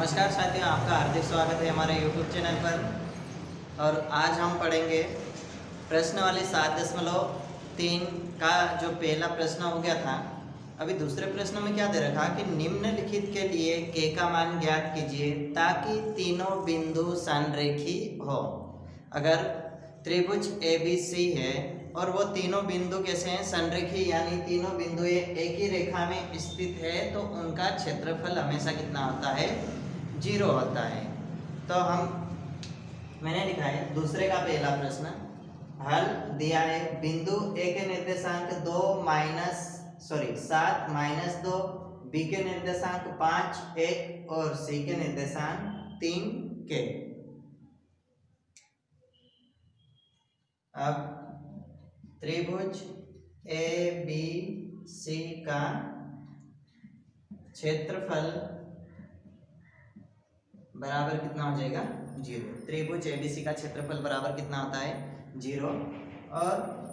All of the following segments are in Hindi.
नमस्कार साथियों, आपका हार्दिक स्वागत है हमारे YouTube चैनल पर। और आज हम पढ़ेंगे प्रश्नावली 7.3 का जो पहला प्रश्न हो गया था। अभी दूसरे प्रश्न में क्या दे रखा कि निम्नलिखित के लिए के का मान ज्ञात कीजिए ताकि तीनों बिंदु संरेखी हो। अगर त्रिभुज ABC है और वो तीनों बिंदु कैसे हैं, संरेखी, यानी तीनों बिंदु एक ही रेखा में स्थित है, तो उनका क्षेत्रफल हमेशा कितना होता है, 0 होता है। तो मैंने लिखा है दूसरे का पहला प्रश्न। हल दिया है बिंदु ए के निर्देशांक 7 - 2, बी के निर्देशांक 5, 1 और सी के निर्देशांक 3 के। अब त्रिभुज ABC का क्षेत्रफल बराबर कितना हो जाएगा, 0। त्रिभुज ABC का क्षेत्रफल बराबर कितना होता है, 0। और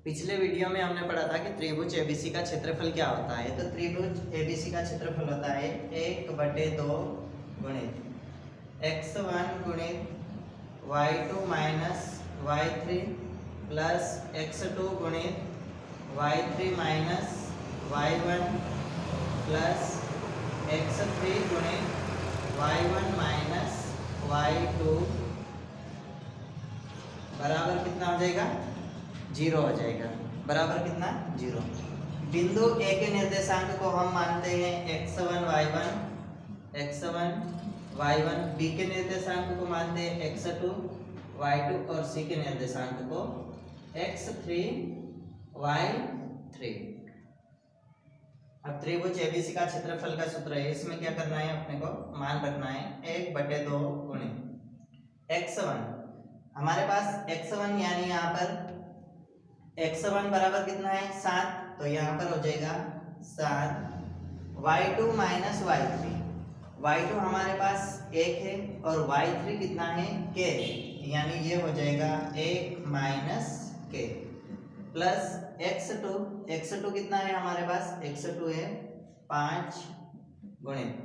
पिछले वीडियो में हमने पढ़ा था कि त्रिभुज ABC का क्षेत्रफल क्या होता है। तो त्रिभुज ABC का क्षेत्रफल होता है 1/2 गुणित x1 गुणित y2 minus y3 plus x2 गुणित y3 minus y1 plus x3 गुणित y1 माइनस y2 बराबर कितना हो जाएगा, 0 हो जाएगा। बराबर कितना, 0। बिंदु ए के निर्देशांक को हम मानते हैं x1 y1, बी के निर्देशांक को मानते हैं x2 y2 और सी के निर्देशांक को x3 y3। अब त्रिभुज ABC का क्षेत्रफल का सूत्र है, इसमें क्या करना है, अपने को मान रखना है 1/2 गुणित x1। हमारे पास x1 यानी यहाँ पर x1 बराबर कितना है, 7, तो यहाँ पर हो जाएगा 7। y2 माइनस y2 हमारे पास 1 है और y3 कितना है, k, यानी ये हो जाएगा 1 माइनस k प्लस x2 कितना है हमारे पास, x2 है 5 गुणित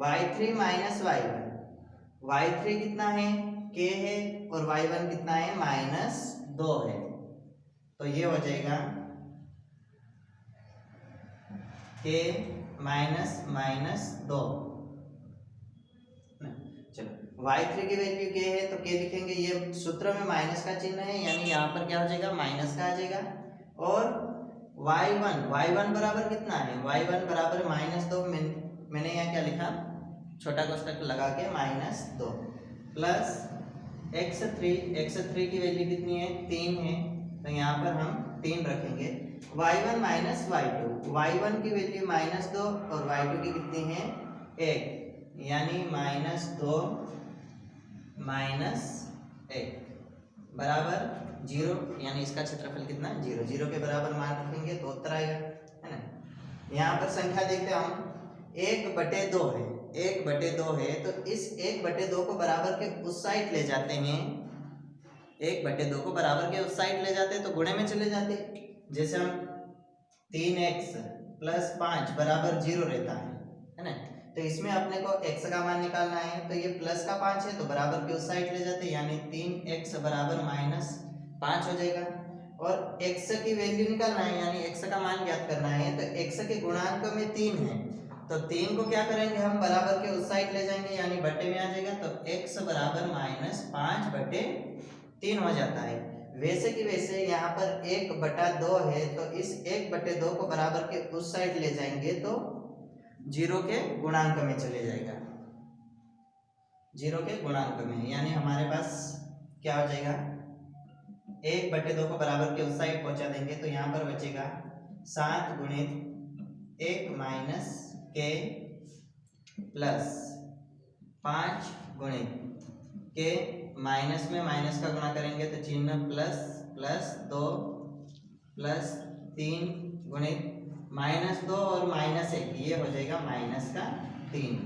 y3 माइनस y3 कितना है, k है, और y1 कितना है, -2 है। तो ये हो जाएगा k -2। चलो y3 की वैल्यू k है तो k लिखेंगे, ये सूत्र में माइनस का चिन्ह है, यानी यहाँ पर क्या हो जाएगा, माइनस का आ जाएगा। और y1 बराबर कितना है, y1 बराबर -2। मैंने यहाँ क्या लिखा, छोटा कोष्ठक लगा के -2 प्लस x3 की वैल्यू कितनी है, 3 है, तो यहाँ पर हम 3 रखेंगे। y1 माइनस y1 की वैल्यू -2 और y2 की कितनी है, 1, यानी -2 -1 बराबर 0, यानी इसका क्षेत्रफल कितना, 0 के बराबर मान रखेंगे तो उत्तर आएगा, है ना। यहाँ पर संख्या देखते हम 1/2 है, 1/2 है, तो इस 1/2 को बराबर के उस साइड ले जाते हैं, 1/2 को बराबर के उस साइड ले जाते हैं तो गुणे में चले जाते हैं। जैसे हम 3x प्लस 5 बराबर 0 रहता है ना। तो इसमें अपने को x का मान निकालना है, तो ये प्लस का 5 है तो बराबर के उस साइड ले जाते हैं, यानी 3x बराबर -5 हो जाएगा। और x की वैल्यू निकालना है, यानी x का मान ज्ञात करना है, तो x के गुणांक में 3 है, तो 3 को क्या करेंगे हम, बराबर के उस साइड ले जाएंगे, यानी बट्टे में आ जाएगा, तो x बराबर -5/3 हो जाता है। वैसे कि वैसे यहाँ पर 1/2 है, तो इस 1/2 को बराबर के उस साइड ले जाएंगे तो 0 के गुणांक में चले जाएगा, 0 के गुणांक में, यानी हमारे पास क्या हो जाएगा, 1/2 को बराबर के उस साइड पहुंचा देंगे तो यहाँ पर बचेगा 7 गुणित 1 माइनस k प्लस 5 गुणित k, माइनस में माइनस का गुणा करेंगे तो चिन्ह प्लस 2 प्लस 3 गुणित -2 और -1, ये हो जाएगा -3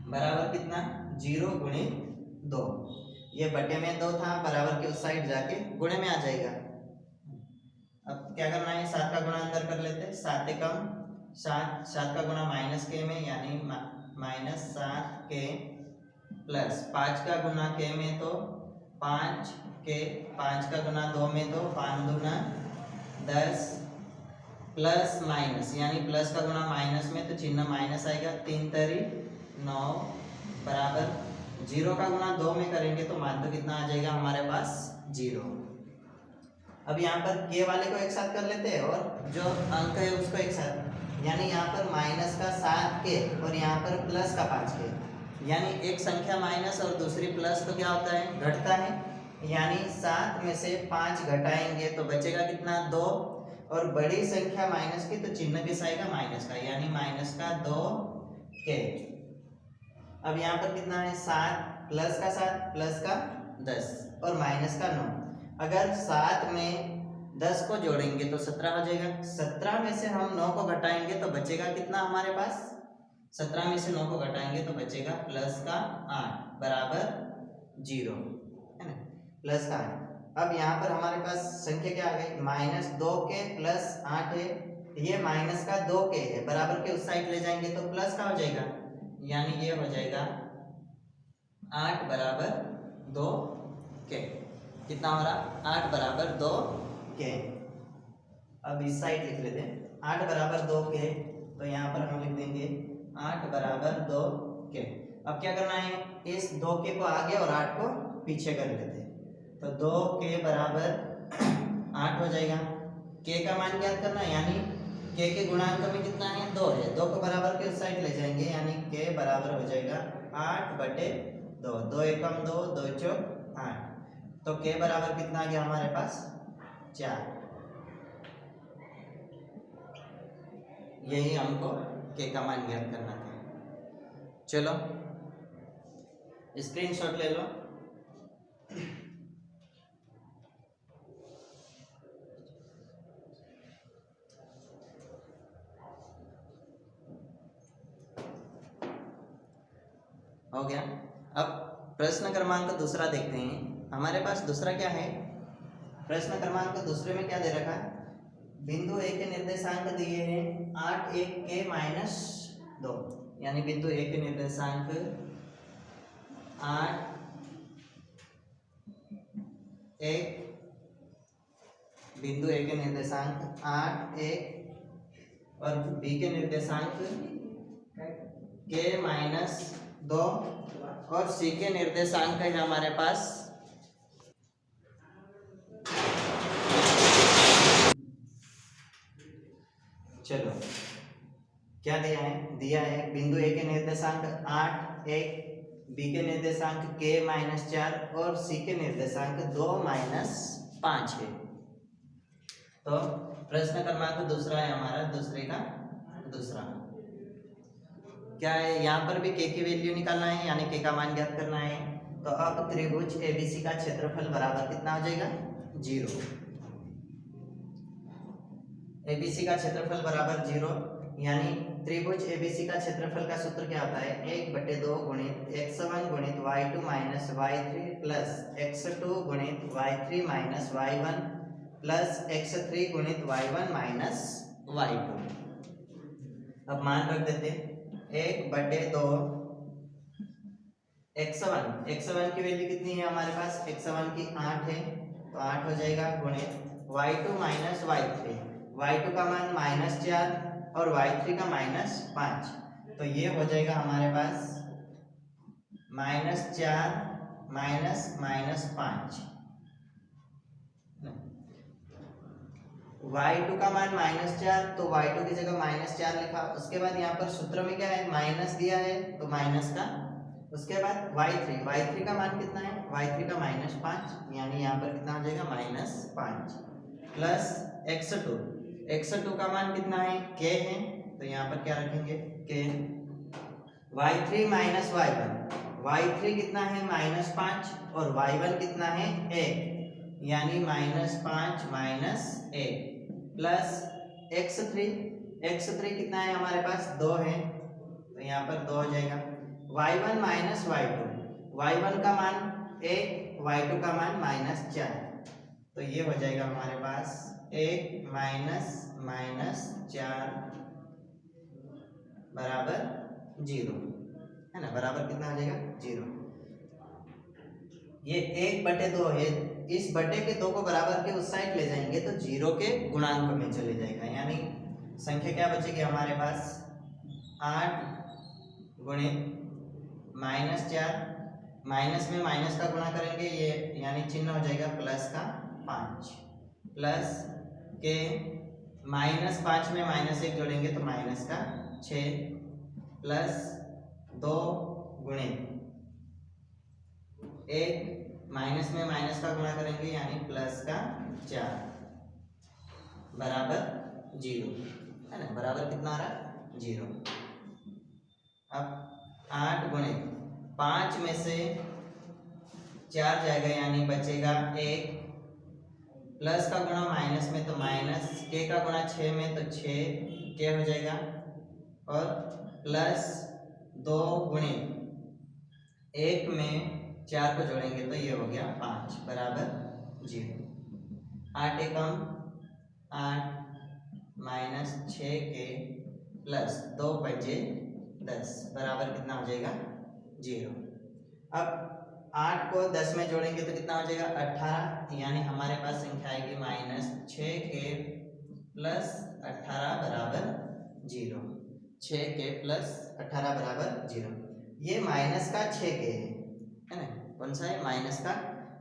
बराबर कितना, 0 गुणित 2। ये बटे में 2 था, बराबर के उस साइड जाके गुणे में आ जाएगा। अब क्या करना है, 7 का गुणा अंदर कर लेते हैं, 7 का गुणा -k में, यानी माइनस 7k प्लस 5 का गुना k में तो 5k, 5 का गुना 2 में तो 5 दूना 10 प्लस माइनस, यानी प्लस का गुना माइनस में तो चिन्ह माइनस आएगा, 3 तरी 9 बराबर 0 का गुना 2 में करेंगे तो मान तो कितना आ जाएगा हमारे पास 0। अब यहाँ पर k वाले को एक साथ कर लेते हैं और जो अंक है उसको एक साथ, यानी यहाँ पर माइनस का 7k और यहाँ पर प्लस का 5k, यानी एक संख्या माइनस और दूसरी प्लस तो क्या होता है, घटता है, यानी 7 में से 5 घटाएंगे तो बचेगा कितना 2, और बड़ी संख्या माइनस की तो चिन्ह किस आएगा, माइनस का, यानी माइनस का 2k। अब यहाँ पर कितना है 7 प्लस का 7 प्लस का 10 और माइनस का 9। अगर 7 में 10 को जोड़ेंगे तो 17 हो जाएगा, 17 में से हम 9 को घटाएंगे तो बचेगा कितना हमारे पास, 17 में से 9 को घटाएंगे तो बचेगा प्लस का 8 बराबर 0, है ना, प्लस का 8। अब यहाँ पर हमारे पास संख्या क्या आ गई, माइनस 2k प्लस 8 है, ये माइनस का 2k है, बराबर के उस साइड ले जाएंगे तो प्लस का हो जाएगा, यानी ये हो जाएगा 8 बराबर 2k। कितना हो रहा, 8 बराबर 2k। अब इस साइड लिख लेते हैं 8 बराबर 2k, तो यहाँ पर हम लिख देंगे 8 बराबर 2k। अब क्या करना है, इस 2k को आगे और 8 को पीछे कर लेते हैं, तो 2k बराबर 8 हो जाएगा। k का मान ज्ञात करना है, यानी k के गुणांक में कितना है, 2 है, 2 को बराबर के उस साइड ले जाएंगे, यानी k बराबर हो जाएगा 8 बटे 2, 2 एकम 2, 2 चौक 8, तो k बराबर कितना आ गया हमारे पास 4। यही हमको k का मान ज्ञात करना था। चलो स्क्रीनशॉट ले लो। हो गया। अब प्रश्न क्रमांक दूसरा देखते हैं। हमारे पास दूसरा क्या है, प्रश्न क्रमांक दूसरे में क्या दे रखा है, बिंदु ए के निर्देशांक दिए हैं 8 1 k माइनस 2, यानी बिंदु ए के निर्देशांक 8 1, बिंदु ए के निर्देशांक 8 1 और बी के निर्देशांक k माइनस 2 और सी के निर्देशांक है हमारे पास चलो क्या दिया है बिंदु ए के निर्देशांक 8 1, बी के निर्देशांक k माइनस 4 और सी के निर्देशांक 2 माइनस 5 है। तो प्रश्न क्रमांक दूसरा है हमारा, दूसरे का दूसरा क्या है, यहाँ पर भी k की वैल्यू निकालना है, यानी k का मान ज्ञात करना है। तो अब त्रिभुज ABC का क्षेत्रफल बराबर कितना हो जाएगा, 0। ABC का क्षेत्रफल बराबर 0, यानी त्रिभुज ABC का क्षेत्रफल का सूत्र क्या होता है, 1/2 गुणित x1 गुणित y2 minus y3 plus x2 गुणित y3 minus y1 plus x3 गुणित y1 माइनस y2। अब मान रख देते 1/2 x1 की वैल्यू कितनी है हमारे पास, x1 की 8 है, तो 8 हो जाएगा गुणित y2 माइनस y3 का मान -4 और y3 का -5, तो ये हो जाएगा हमारे पास -4 -5। y2 का मान -4, तो y2 की जगह -4 लिखा। उसके बाद यहाँ पर सूत्र में क्या है, माइनस दिया है तो माइनस का, उसके बाद y3 का मान कितना है, y3 का -5, यानी यहाँ पर कितना हो जाएगा -5 प्लस x2 का मान कितना है, k है, तो यहाँ पर क्या रखेंगे k, y3 माइनस y1 कितना है -5 और y1 कितना है 1, यानी -5 -1 प्लस x3 कितना है हमारे पास 2 है, तो यहाँ पर 2 हो जाएगा, y1 माइनस y1 का मान 1, y2 का मान -4, तो ये हो जाएगा हमारे पास 1 -4 बराबर 0। है ना, बराबर कितना हो जाएगा 0। ये 1/2 है, इस बटे के 2 को बराबर के उस साइड ले जाएंगे तो 0 के गुणांक में चले जाएगा, यानी संख्या क्या बचेगी हमारे पास 8 गुणित -4, माइनस में माइनस का गुणा करेंगे ये यानी चिन्ह हो जाएगा प्लस का 5, प्लस के -5 में -1 जोड़ेंगे तो माइनस का 6, प्लस 2 गुणित 1, माइनस में माइनस का गुणा करेंगे यानी प्लस का 4 बराबर 0, है ना, बराबर कितना आ रहा 0। अब 8 गुणित 5 में से 4 जाएगा यानी बचेगा 1, प्लस का गुणा माइनस में तो माइनस, के का गुणा 6 में तो 6 के हो जाएगा, और प्लस 2 गुणित 1 में 4 को जोड़ेंगे तो ये हो गया 5 बराबर 0। 8 एकम 8 माइनस 6 के प्लस 2 पंजे 10 बराबर कितना हो जाएगा 0। अब 8 को 10 में जोड़ेंगे तो कितना हो जाएगा 18, यानी हमारे पास संख्या आएगी -6 के प्लस 18 बराबर 0। 6 के प्लस 18 बराबर 0। ये माइनस का 6 के है ना, कौन सा है माइनस का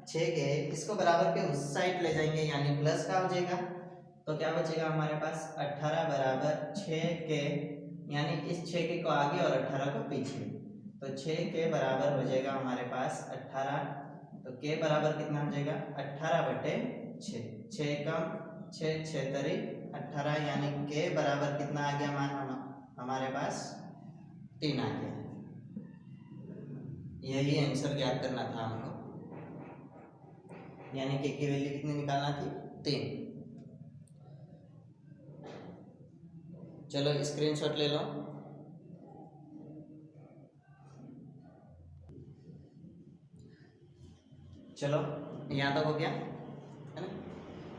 6 के, इसको बराबर के उस साइड ले जाएंगे यानी प्लस का हो जाएगा, तो क्या बचेगा हमारे पास 18 बराबर 6 के, यानी इस 6 के को आगे और 18 को पीछे, तो 6 के बराबर हो जाएगा हमारे पास 18, तो के बराबर कितना हो जाएगा 18/6, 6 कम 6 6 तरी 18, यानी के बराबर कितना आ गया मान हमारे पास 3 आ गया। यही आंसर ज्ञात करना था हमको, यानी के की वैल्यू कितनी निकालना थी 3। चलो स्क्रीनशॉट ले लो। चलो यहाँ तक हो गया है ना।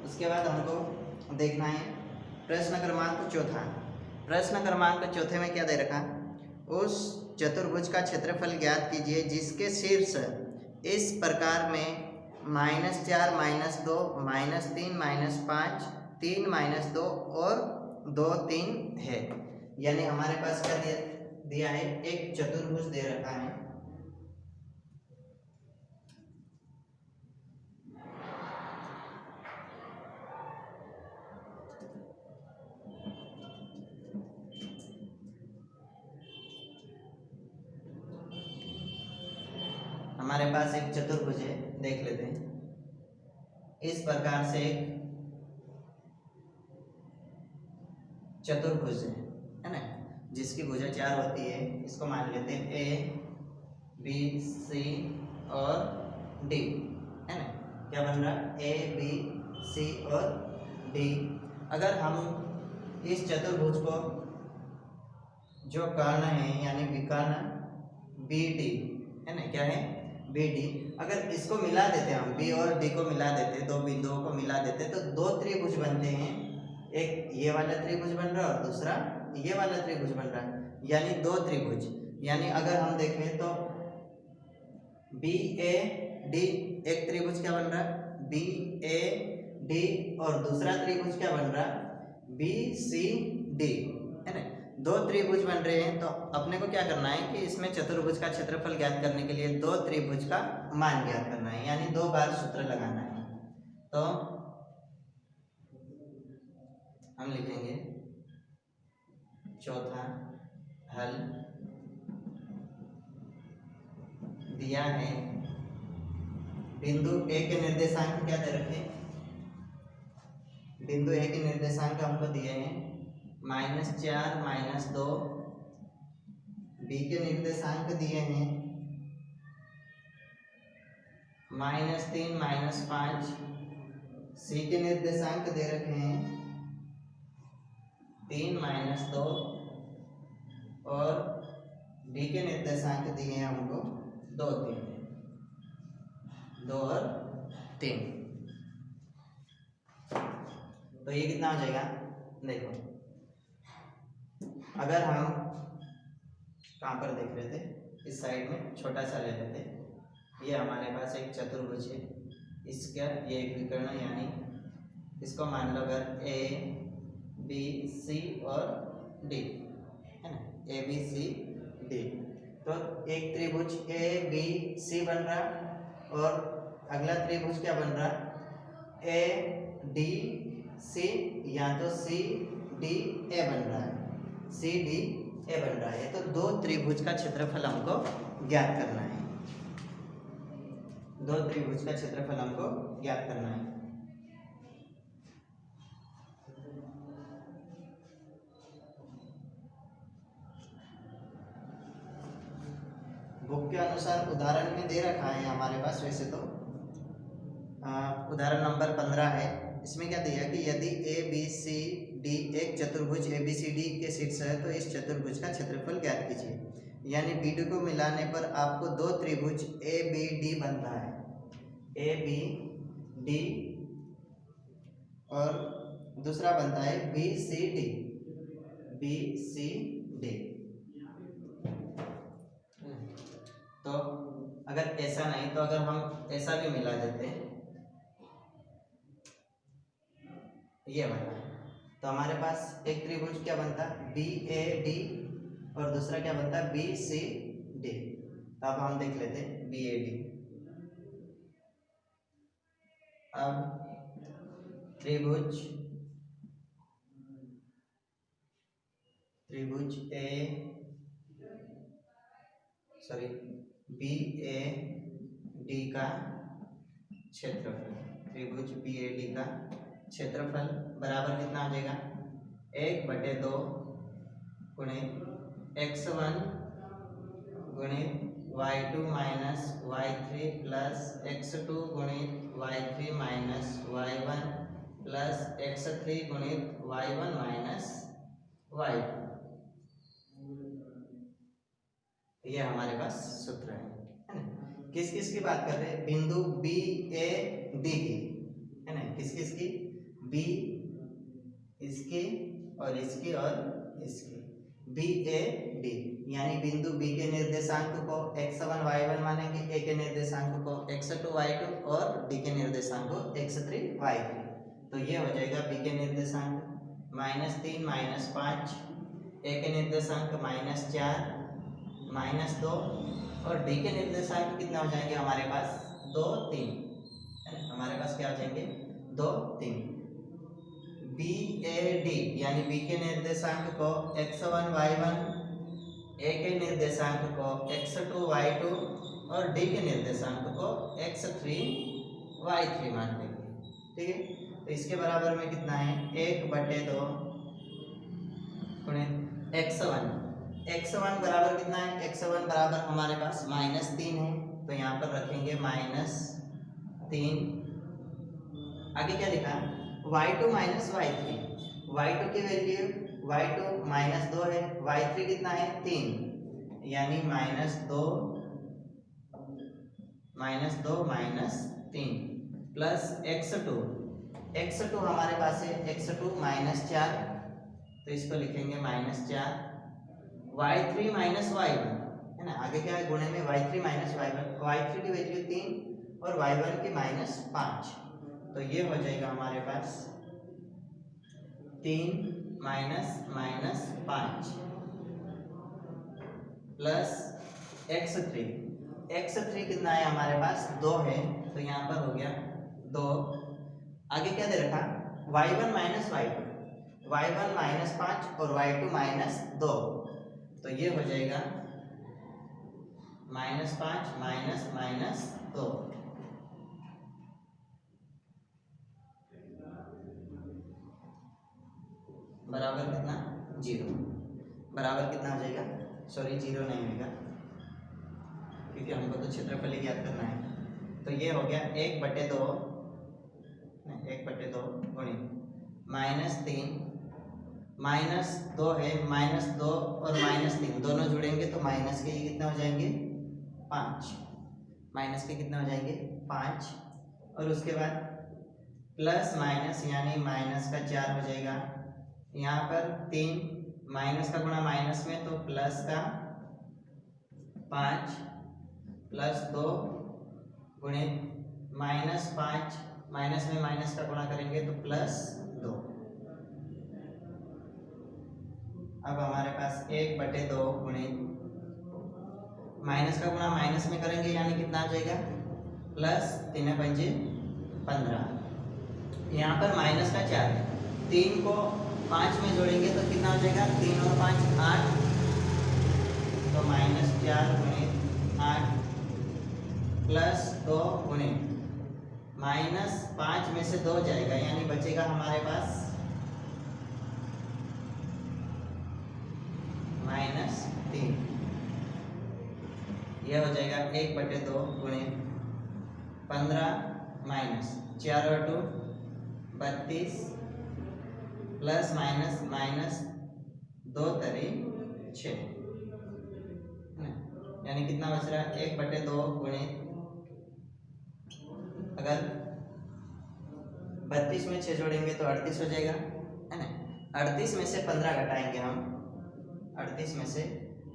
उसके बाद हमको देखना है प्रश्न क्रमांक चौथा। प्रश्न क्रमांक चौथे में क्या दे रखा, उस चतुर्भुज का क्षेत्रफल ज्ञात कीजिए जिसके शीर्ष इस प्रकार में -4 -2 -3 -5 3 -2 और 2 3 है। यानी हमारे पास क्या दिया है, एक चतुर्भुज दे रखा है, हमारे पास एक चतुर्भुज है, देख लेते हैं। इस प्रकार से एक चतुर्भुज है ना, जिसकी भुजा 4 होती है, इसको मान लेते हैं ए बी सी और डी, है ना। क्या बन रहा है ए बी सी और डी। अगर हम इस चतुर्भुज को जो कर्ण है यानी विकर्ण बी डी है ना, क्या है बी डी, अगर इसको मिला देते हम बी और डी को मिला देते, दो बिंदुओं को मिला देते तो 2 त्रिभुज बनते हैं। एक ये वाला त्रिभुज बन रहा है और दूसरा ये वाला त्रिभुज बन रहा है, यानी 2 त्रिभुज। यानी अगर हम देखें तो बी ए डी एक त्रिभुज क्या बन रहा है बी ए डी, और दूसरा त्रिभुज क्या बन रहा है बी सी डी, है ना। 2 त्रिभुज बन रहे हैं, तो अपने को क्या करना है कि इसमें चतुर्भुज का क्षेत्रफल ज्ञात करने के लिए 2 त्रिभुज का मान ज्ञात करना है, यानी 2 बार सूत्र लगाना है। तो हम लिखेंगे चौथा हल दिया है, बिंदु ए के निर्देशांक क्या दे रखे, बिंदु ए के निर्देशांक हमको दिए हैं -4 -2, बी के निर्देशांक दिए हैं -3 -5, सी के निर्देशांक दे रखे हैं 3 -2, और डी के निर्देशांक दिए हैं हमको 2 3 2 और 3। तो ये कितना हो जाएगा, देखो अगर हम कहाँ पर देख रहे थे, इस साइड में छोटा सा ले लेते हैं। ये हमारे पास एक चतुर्भुज है, इसका ये एक विकर्ण यानी इसको मान लो अगर ए बी सी और डी है ना, ए बी सी डी। तो एक त्रिभुज ए बी सी बन रहा और अगला त्रिभुज क्या बन रहा, ए डी सी, या तो सी डी ए बन रहा है, सी डी ए बन रहा है। तो दो त्रिभुज का क्षेत्रफल हमको ज्ञात करना है, दो त्रिभुज का क्षेत्रफल हमको ज्ञात करना है। बुक के अनुसार उदाहरण में दे रखा है हमारे पास, वैसे तो उदाहरण नंबर 15 है। इसमें क्या दिया कि यदि ए बी सी डी एक चतुर्भुज ए बी सी डी के शीर्ष है तो इस चतुर्भुज का क्षेत्रफल ज्ञात कीजिए। यानी बी डी को मिलाने पर आपको दो त्रिभुज ए बी डी बन रहा है, ए बी डी, और दूसरा बनता है B C D, B C D. तो अगर ऐसा नहीं तो अगर हम ऐसा भी मिला देते हैं, ये बना है, तो हमारे पास एक त्रिभुज क्या बनता है बी ए डी और दूसरा क्या बनता है बी सी डी। तो अब हम देख लेते हैं बी ए डी। अब त्रिभुज बी ए डी का क्षेत्रफल, त्रिभुज बी ए डी का क्षेत्रफल बराबर कितना हो जाएगा, 1/2 गुणित x1 गुणित y2 minus y3 plus x2 गुणित y3 minus y1 plus x3 गुणित y1 माइनस y2। ये हमारे पास सूत्र है ना। किस किस की बात कर रहे हैं, बिंदु बी ए डी की, है ना। किस किस की, बी इसकी और इसकी और इसकी, बी ए डी। यानी बिंदु बी के निर्देशांक को x1 y1 मानेंगे, ए के निर्देशांक को x2 y2 और डी के निर्देशांक को x3 y3। तो ये हो जाएगा बी के निर्देशांक -3 -5, ए के निर्देशांक -4 -2 और डी के निर्देशांक कितने हो जाएंगे हमारे पास 2 3, है ना। हमारे पास क्या हो जाएंगे 2 3। बी ए डी यानी बी के निर्देशांक को x1 y1, ए के निर्देशांक को x2 y2 और डी के निर्देशांक को x3 y3 मान लेंगे, ठीक है। तो इसके बराबर में कितना है 1/2 गुणित x1 बराबर कितना है, x1 बराबर हमारे पास -3 है, तो यहाँ पर रखेंगे -3। आगे क्या लिखा है y2 माइनस y3, y2 की वैल्यू y2 -2 है, y3 कितना है 3, यानी -2 -3 प्लस x2 हमारे पास है x2 -4, तो इसको लिखेंगे -4, y3 माइनस y1, है ना। आगे क्या है गुणे में y3 माइनस y1, y3 की वैल्यू 3 और y1 की -5, तो ये हो जाएगा हमारे पास 3 -5 प्लस x3 कितना है हमारे पास 2 है, तो यहाँ पर हो गया 2। आगे क्या दे रखा y1 माइनस y2, y1 -5 और y2 -2, तो ये हो जाएगा -5 -2। बराबर कितना 0, बराबर कितना हो जाएगा, सॉरी 0 नहीं होगा क्योंकि हमको तो क्षेत्रफल ही ज्ञात करना है। तो ये हो गया 1/2 गुणित -3 -2 है, -2 और -3 दोनों जुड़ेंगे तो माइनस के कितना हो जाएंगे 5, माइनस के कितना हो जाएंगे 5, और उसके बाद प्लस माइनस यानी माइनस का 4 हो जाएगा। यहाँ पर 3 माइनस का गुणा माइनस में तो प्लस का 5 प्लस 2 गुणित -5, माइनस में माइनस का गुणा करेंगे तो +2। अब हमारे पास 1/2 गुणित माइनस का गुणा माइनस में करेंगे यानी कितना आ जाएगा +3×5 = 15। यहाँ पर माइनस का 4 है, 3 को 5 में जोड़ेंगे तो कितना हो जाएगा 3 और 5 8, तो -4 गुणित 8 +2 गुणित -5 में से 2 जाएगा यानी बचेगा हमारे पास -3। यह हो जाएगा 1/2 गुणित 15 माइनस 4 और 2 32 प्लस माइनस माइनस 2 तरी 6, यानी कितना बच रहा है 1/2 गुणित, अगर 32 में 6 जोड़ेंगे तो 38 हो जाएगा, है ना। 38 में से 15 घटाएंगे हम, 38 में से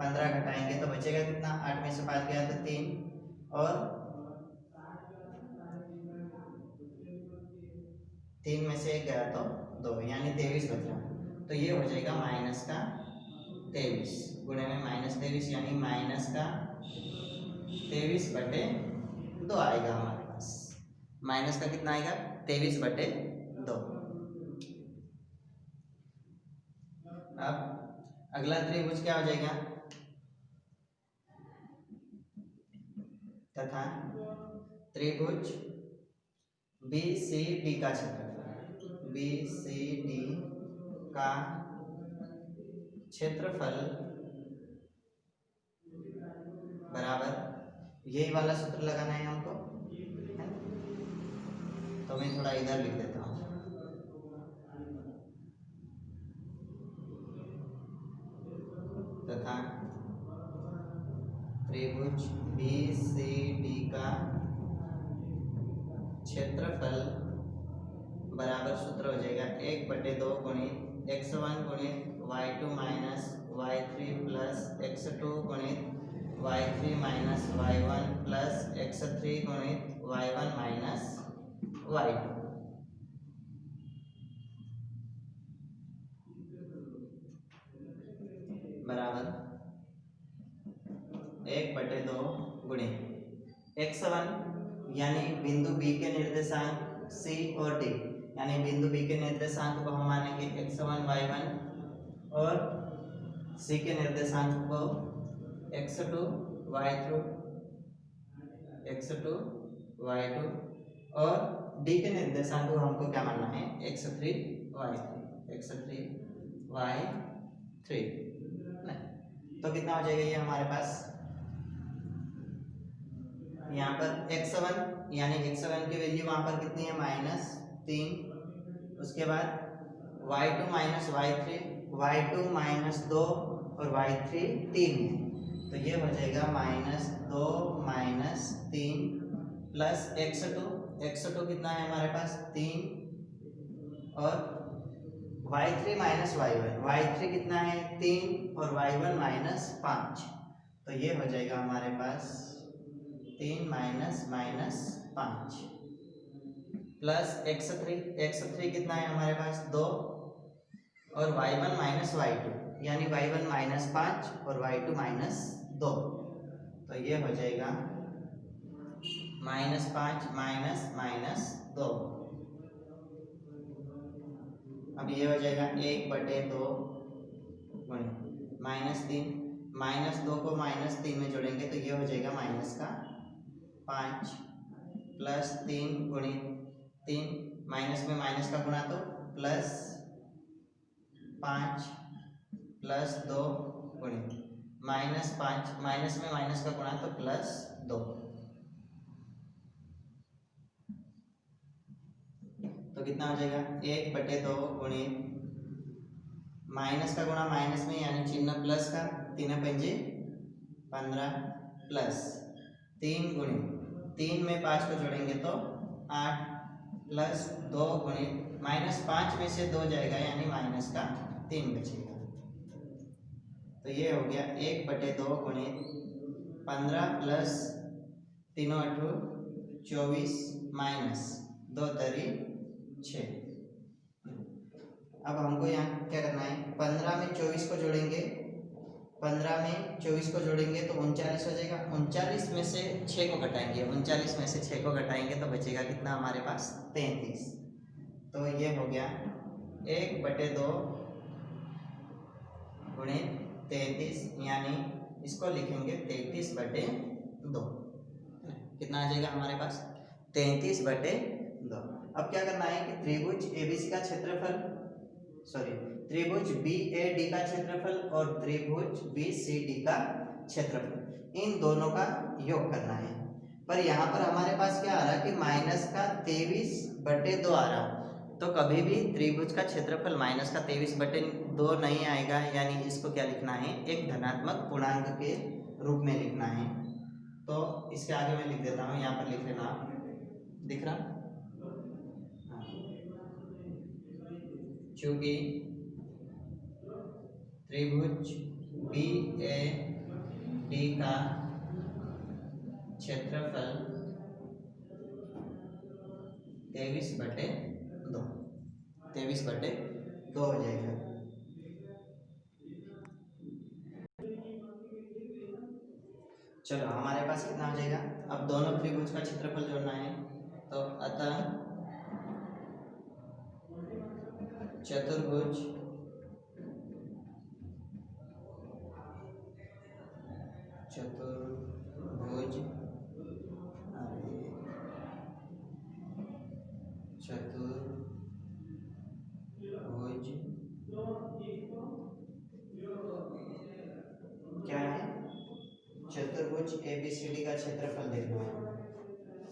15 घटाएंगे तो बचेगा कितना, 8 में से 5 गया तो 3 और 3 में से 1 गया तो 2, यानी 23 बचा। तो ये हो जाएगा -23 गुणे में -23 यानी -23/2 आएगा हमारे पास। माइनस का कितना आएगा 23/2। अब अगला त्रिभुज क्या हो जाएगा, तथा त्रिभुज BCD का क्षेत्रफल, BCD का क्षेत्रफल बराबर, यही वाला सूत्र लगाना है हमको, है? तो मैं थोड़ा इधर लिख देता हूँ, तथा त्रिभुज BCD का क्षेत्रफल बराबर सूत्र हो जाएगा 1/2 गुणित x1 गुणित y2 minus y3 plus x2 गुणित y3 minus y1 plus x3 गुणित y1 माइनस y2। बराबर 1/2 गुणित x1 यानी बिंदु B के निर्देशांक C और D, यानी बिंदु B के निर्देशांक को हम मानेंगे x1 y1 और C के निर्देशांक को x2 y2 और D के निर्देशांक को हमको क्या मानना है x3 y3 तो कितना हो जाएगा ये हमारे पास, यहाँ पर x1 यानी x1 की वैल्यू वहाँ पर कितनी है -3, उसके बाद y2 माइनस y2 -2 और y3 3 है, तो ये हो जाएगा -2 -3 प्लस x2 कितना है हमारे पास 3 और y3 माइनस y1 कितना है 3 और y1 -5, तो ये हो जाएगा हमारे पास 3 -5 प्लस x3 कितना है हमारे पास 2 और y1 -y2 यानी y1 -5 और y2 -2, तो ये हो जाएगा -5 -2। अब ये हो जाएगा 1/2 गुणित -3 को -3 में जोड़ेंगे तो ये हो जाएगा -5 प्लस 3 गुणित 3 माइनस में माइनस का गुणा तो +5 प्लस 2 गुणित -5 माइनस में माइनस का गुणा तो +2, तो कितना हो जाएगा 1/2 गुणित माइनस का गुणा माइनस में यानी चिन्ह प्लस का 3×5 = 15 प्लस 3 गुणित 3 में 5 को जोड़ेंगे तो 8 प्लस 2 गुणित -5 में से 2 जाएगा यानी -3 बचेगा, तो ये हो गया 1/2 गुणित 15 प्लस 3 8 24 माइनस 2 तरी 6। अब हमको यहाँ क्या करना है, 15 में 24 को जोड़ेंगे, 15 में 24 को जोड़ेंगे तो 39 हो जाएगा। 39 में से 6 को घटाएंगे, 39 में से 6 को घटाएंगे तो बचेगा कितना हमारे पास, 33। तो ये हो गया 1/2 गुणित 33, यानी इसको लिखेंगे 33/2। कितना आ जाएगा हमारे पास, 33/2। अब क्या करना है कि त्रिभुज एबीसी का क्षेत्रफल, त्रिभुज बीएडी का क्षेत्रफल और त्रिभुज बीसीडी का क्षेत्रफल, इन दोनों का योग करना है। पर यहाँ पर हमारे पास क्या आ रहा है कि माइनस का 23/2 आ रहा, तो कभी भी त्रिभुज का क्षेत्रफल माइनस का 23/2 नहीं आएगा, यानी इसको क्या लिखना है, एक धनात्मक पूर्णांक के रूप में लिखना है। तो इसके आगे मैं लिख देता हूँ, यहाँ पर लिख लेना, दिख रहा, चूंकि त्रिभुज BAD का क्षेत्रफल 23/2 हो जाएगा। चलो हमारे पास कितना हो जाएगा, अब दोनों त्रिभुज का क्षेत्रफल जोड़ना है, तो अतः चतुर्भुज चतुर्भुज क्या है, चतुर्भुज ABCD का क्षेत्रफल देखना है।